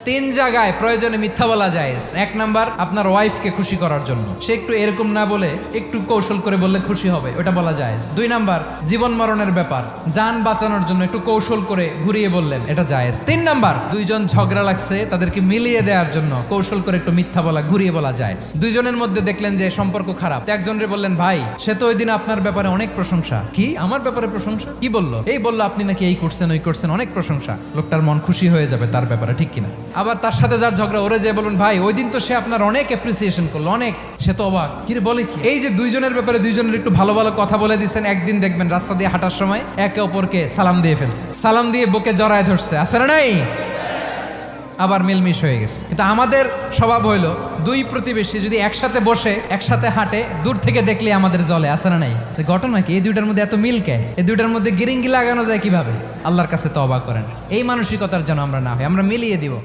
তিন জায়গায় প্রয়োজনে মিথ্যা বলা যায়। এক নাম্বার, আপনার ওয়াইফকে খুশি করার জন্য, সে একটু এরকম না বলে একটু কৌশল করে বললে খুশি হবে, ওটা বলা যায়। দুই নাম্বার, জীবন মরণের ব্যাপার, যান বাঁচানোর জন্য একটু কৌশল করে ঘুরিয়ে বললেন, এটা জায়েজ। তিন নাম্বার, দুইজন ঝগড়া লাগছে তাদেরকে মিলিয়ে দেওয়ার জন্য কৌশল করে একটু মিথ্যা বলা, ঘুরিয়ে বলা যায়। দুইজনের মধ্যে দেখলেন যে সম্পর্ক খারাপ, একজনরে বললেন, ভাই সে তো ওই দিন আপনার ব্যাপারে অনেক প্রশংসা। কি আমার ব্যাপারে প্রশংসা? কি বললো? এই বললো আপনি নাকি এই করছেন ওই করছেন, অনেক প্রশংসা। লোকটার মন খুশি হয়ে যাবে তার ব্যাপারে, ঠিক কিনা? আবার তার সাথে যার ঝগড়া, ওরে যে বলুন, ভাই ওই দিন তো সে আপনার অনেক অ্যাপ্রিসিয়েশন করলো, অনেক। সে তো অবাক, কি রে বলে কি? এই যে দুইজনের ব্যাপারে দুইজনের একটু ভালো ভালো কথা বলে দিচ্ছেন, একদিন দেখবেন রাস্তা দিয়ে হাঁটার সময় একে অপরকে সালাম দিয়ে ফেলছে, সালাম দিয়ে বুকে জড়ায় ধরছে, আছে না নাই? আবার মিলমিশ হয়ে গেছে। কিন্তু আমাদের স্বভাব হইলো, দুই প্রতিবেশী যদি একসাথে বসে একসাথে হাঁটে, দূর থেকে দেখলে আমাদের জলে, আছে না নাই? ঘটনা কি? এই দুইটার মধ্যে এত মিল কে? এই দুইটার মধ্যে গিরিঙ্গি লাগানো যায় কিভাবে? আল্লাহর কাছে তওবা করেন, এই মানসিকতার যেন আমরা না হয়, আমরা মিলিয়ে দিব।